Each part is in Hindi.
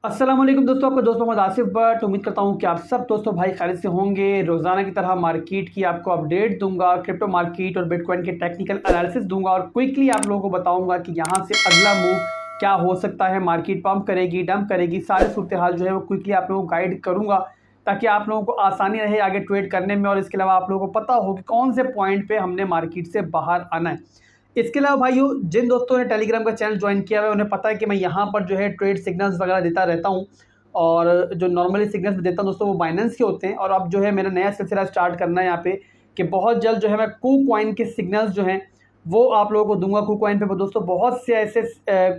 अस्सलाम वालेकुम दोस्तों, आपका दोस्त मोहम्मद आसिफ बट। उम्मीद करता हूं कि आप सब दोस्तों भाई खैरियत से होंगे। रोज़ाना की तरह मार्केट की आपको अपडेट दूंगा, क्रिप्टो मार्केट और बिटकॉइन के टेक्निकल एनालिसिस दूंगा और क्विकली आप लोगों को बताऊंगा कि यहां से अगला मूव क्या हो सकता है। मार्केट पंप करेगी, डंप करेगी, सारे सूरत हाल जो है वो क्विकली आप लोगों को गाइड करूँगा ताकि आप लोगों को आसानी रहे आगे ट्रेड करने में। और इसके अलावा आप लोगों को पता हो कि कौन से पॉइंट पर हमने मार्केट से बाहर आना है। इसके अलावा भाइयों, जिन दोस्तों ने टेलीग्राम का चैनल ज्वाइन किया हुआ है उन्हें पता है कि मैं यहाँ पर जो है ट्रेड सिग्नल्स वगैरह देता रहता हूँ। और जो नॉर्मली सिग्नल्स में देता हूँ दोस्तों वो बाइनेंस के होते हैं। और अब जो है मेरा नया सिलसिला स्टार्ट करना है यहाँ पे कि बहुत जल्द जो है मैं कू कॉइन के सिग्नल्स जो हैं वो आप लोगों को दूंगा। कू कॉइन पे दोस्तों बहुत से ऐसे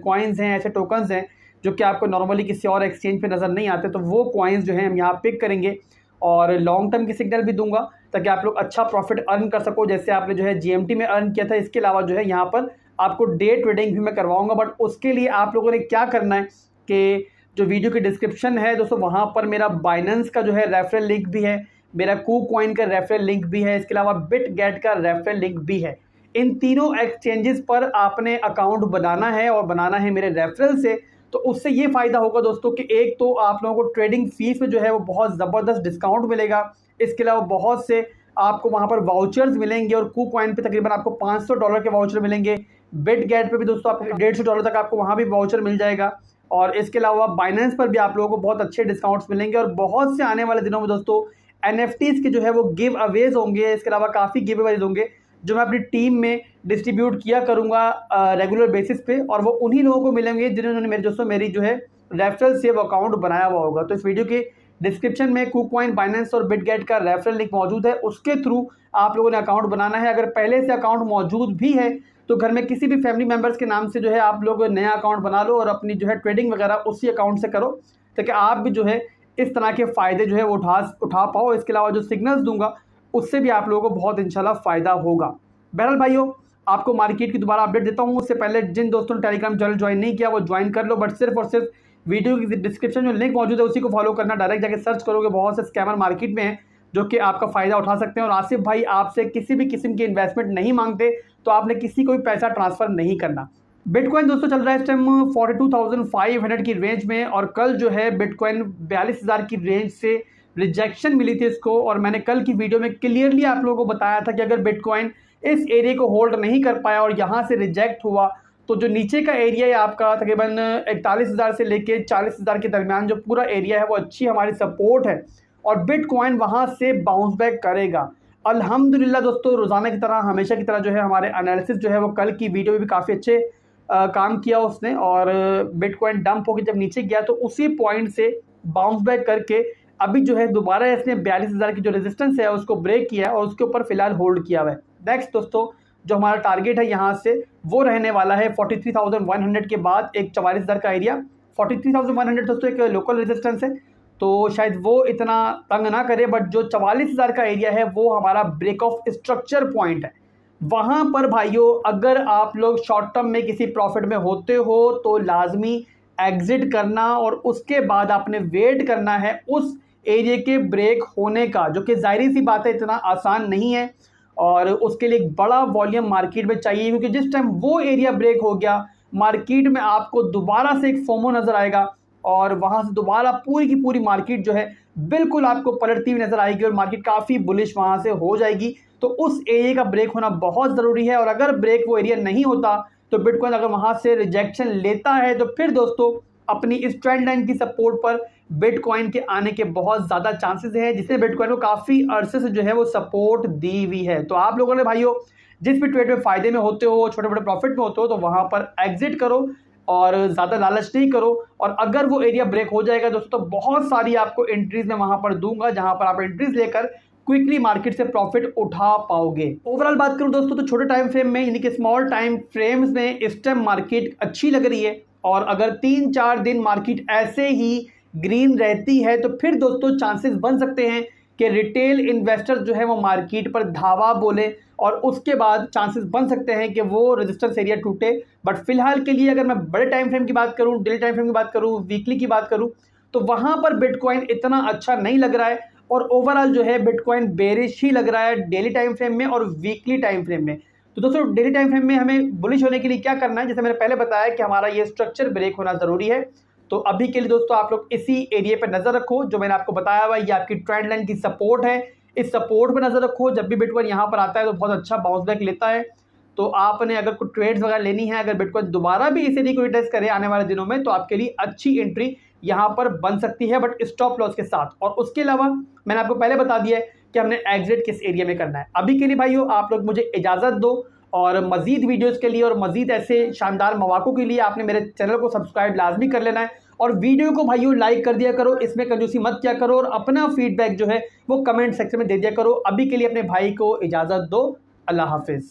कॉइन्स हैं, ऐसे टोकन्स हैं जो कि आपको नॉर्मली किसी और एक्सचेंज पे नज़र नहीं आते। तो वो कॉइन्स जो हैं हम यहाँ पिक करेंगे और लॉन्ग टर्म की सिग्नल भी दूंगा ताकि आप लोग अच्छा प्रॉफिट अर्न कर सको, जैसे आपने जो है जीएमटी में अर्न किया था। इसके अलावा जो है यहाँ पर आपको डे ट्रेडिंग भी मैं करवाऊंगा। बट उसके लिए आप लोगों ने क्या करना है कि जो वीडियो की डिस्क्रिप्शन है दोस्तों वहाँ पर मेरा बाइनेंस का जो है रेफरल लिंक भी है, मेरा कू कॉइन का रेफरल लिंक भी है, इसके अलावा बिट गेट का रेफरल लिंक भी है। इन तीनों एक्सचेंजेस पर आपने अकाउंट बनाना है और बनाना है मेरे रेफरल से। तो उससे ये फ़ायदा होगा दोस्तों कि एक तो आप लोगों को ट्रेडिंग फीस में जो है वो बहुत ज़बरदस्त डिस्काउंट मिलेगा। इसके अलावा बहुत से आपको वहाँ पर वाउचर्स मिलेंगे और कू कॉइन पे तकरीबन आपको $500 के वाउचर मिलेंगे। बिट गेट पे भी दोस्तों आपको $150 तक आपको वहाँ भी वाउचर मिल जाएगा। और इसके अलावा बाइनेंस पर भी आप लोगों को बहुत अच्छे डिस्काउंट्स मिलेंगे। और बहुत से आने वाले दिनों में दोस्तों एनएफटीज़ के जो है वो गिव अवेज होंगे। इसके अलावा काफ़ी गिव अवेज होंगे जो मैं अपनी टीम में डिस्ट्रीब्यूट किया करूँगा रेगुलर बेसिस पे। और वो उन्हीं लोगों को मिलेंगे जिन्होंने मेरे दोस्तों मेरी जो है रेफरल सेव अकाउंट बनाया हुआ होगा। तो इस वीडियो के डिस्क्रिप्शन में कू कॉइन, बाइनेंस और बिटगेट का रेफरल लिंक मौजूद है, उसके थ्रू आप लोगों ने अकाउंट बनाना है। अगर पहले से अकाउंट मौजूद भी है तो घर में किसी भी फैमिली मेम्बर्स के नाम से जो है आप लोग नया अकाउंट बना लो और अपनी जो है ट्रेडिंग वगैरह उसी अकाउंट से करो ताकि आप भी जो है इस तरह के फ़ायदे जो है वो उठा पाओ। इसके अलावा जो सिग्नल्स दूंगा उससे भी आप लोगों को बहुत इंशाल्लाह फ़ायदा होगा। बहरहाल भाइयों, आपको मार्केट की दोबारा अपडेट देता हूँ। उससे पहले जिन दोस्तों ने टेलीग्राम चैनल ज्वाइन नहीं किया वो ज्वाइन कर लो। बट सिर्फ और सिर्फ वीडियो की डिस्क्रिप्शन में लिंक मौजूद है उसी को फॉलो करना। डायरेक्ट जाके सर्च करोगे, बहुत से स्कैमर मार्केट में हैं जो कि आपका फ़ायदा उठा सकते हैं। और आसिफ भाई आपसे किसी भी किस्म की इन्वेस्टमेंट नहीं मांगते, तो आपने किसी को भी पैसा ट्रांसफ़र नहीं करना। बिटकॉइन दोस्तों चल रहा है इस टाइम 42,500 की रेंज में। और कल जो है बिटकॉइन 42,000 की रेंज से रिजेक्शन मिली थी इसको। और मैंने कल की वीडियो में क्लियरली आप लोगों को बताया था कि अगर बिटकॉइन इस एरिया को होल्ड नहीं कर पाया और यहाँ से रिजेक्ट हुआ तो जो नीचे का एरिया है आपका तकरीबन 41,000 से लेके 40,000 के दरमियान जो पूरा एरिया है वो अच्छी हमारी सपोर्ट है और बिटकॉइन वहाँ से बाउंस बैक करेगा अल्हम्दुलिल्लाह। दोस्तों रोज़ाना की तरह, हमेशा की तरह जो है हमारे एनालिसिस जो है वो कल की वीडियो में भी काफ़ी अच्छे काम किया उसने। और बिटकॉइन डंप होकर जब नीचे गया तो उसी पॉइंट से बाउंस बैक करके अभी जो है दोबारा इसने 42,000 की जो रेजिस्टेंस है उसको ब्रेक किया है और उसके ऊपर फिलहाल होल्ड किया हुआ है। नेक्स्ट दोस्तों जो हमारा टारगेट है यहाँ से वो रहने वाला है 43,100 के बाद एक 44,000 का एरिया। 43,100 दोस्तों एक लोकल रेजिस्टेंस है तो शायद वो इतना तंग ना करे। बट जो 44,000 का एरिया है वो हमारा ब्रेक ऑफ स्ट्रक्चर पॉइंट है। वहाँ पर भाइयों अगर आप लोग शॉर्ट टर्म में किसी प्रॉफिट में होते हो तो लाजमी एग्जिट करना और उसके बाद आपने वेट करना है उस एरिया के ब्रेक होने का, जो कि जाहिर सी बात है इतना आसान नहीं है। और उसके लिए एक बड़ा वॉल्यूम मार्केट में चाहिए क्योंकि जिस टाइम वो एरिया ब्रेक हो गया मार्केट में आपको दोबारा से एक फोमो नज़र आएगा और वहाँ से दोबारा पूरी की पूरी मार्केट जो है बिल्कुल आपको पलटती हुई नज़र आएगी और मार्केट काफ़ी बुलिश वहाँ से हो जाएगी। तो उस एरिया का ब्रेक होना बहुत ज़रूरी है। और अगर ब्रेक वो एरिया नहीं होता तो बिटकॉइन अगर वहाँ से रिजेक्शन लेता है तो फिर दोस्तों अपनी इस ट्रेंड लाइन की सपोर्ट पर बिटकॉइन के आने के बहुत ज़्यादा चांसेस हैं, जिसने बिटकॉइन को काफ़ी अरसे से जो है वो सपोर्ट दी हुई है। तो आप लोगों ने भाइयों जिस भी ट्रेड में फ़ायदे में होते हो, छोटे बड़े प्रॉफिट में होते हो, तो वहाँ पर एग्जिट करो और ज़्यादा लालच नहीं करो। और अगर वो एरिया ब्रेक हो जाएगा दोस्तों तो बहुत सारी आपको एंट्रीज मैं वहाँ पर दूंगा जहाँ पर आप एंट्रीज लेकर क्विकली मार्केट से प्रॉफिट उठा पाओगे। ओवरऑल बात करूँ दोस्तों तो छोटे टाइम फ्रेम में यानी कि स्मॉल टाइम फ्रेम्स में इस टाइम मार्केट अच्छी लग रही है। और अगर 3-4 दिन मार्केट ऐसे ही ग्रीन रहती है तो फिर दोस्तों चांसेस बन सकते हैं कि रिटेल इन्वेस्टर जो है वो मार्केट पर धावा बोले और उसके बाद चांसेस बन सकते हैं कि वो रेजिस्टेंस एरिया टूटे। बट फिलहाल के लिए अगर मैं बड़े टाइम फ्रेम की बात करूं, डेली टाइम फ्रेम की बात करूं, वीकली की बात करूं तो वहां पर बिटकॉइन इतना अच्छा नहीं लग रहा है और ओवरऑल जो है बिटकॉइन बेरिश ही लग रहा है डेली टाइम फ्रेम में और वीकली टाइम फ्रेम में। तो दोस्तों डेली टाइम फ्रेम में हमें बुलिश होने के लिए क्या करना है, जैसे मैंने पहले बताया कि हमारा ये स्ट्रक्चर ब्रेक होना ज़रूरी है। तो अभी के लिए दोस्तों आप लोग इसी एरिया पे नजर रखो, जो मैंने आपको बताया हुआ ये आपकी ट्रेंड लाइन की सपोर्ट है, इस सपोर्ट पे नजर रखो। जब भी बिटकॉइन यहाँ पर आता है तो बहुत अच्छा बाउंस बैक लेता है। तो आपने अगर कुछ ट्रेड्स वगैरह लेनी है, अगर बिटकॉइन दोबारा भी इसे रिट्रेस करे आने वाले दिनों में, तो आपके लिए अच्छी एंट्री यहाँ पर बन सकती है, बट स्टॉप लॉस के साथ। और उसके अलावा मैंने आपको पहले बता दिया है कि हमने एग्जिट किस एरिया में करना है। अभी के लिए भाइयों आप लोग मुझे इजाजत दो, और मजीद वीडियोस के लिए और मजीद ऐसे शानदार मौक़ों के लिए आपने मेरे चैनल को सब्सक्राइब लाजमी कर लेना है। और वीडियो को भाइयों लाइक कर दिया करो, इसमें कंजूसी मत किया करो, और अपना फीडबैक जो है वो कमेंट सेक्शन में दे दिया करो। अभी के लिए अपने भाई को इजाज़त दो। अल्लाह हाफिज़।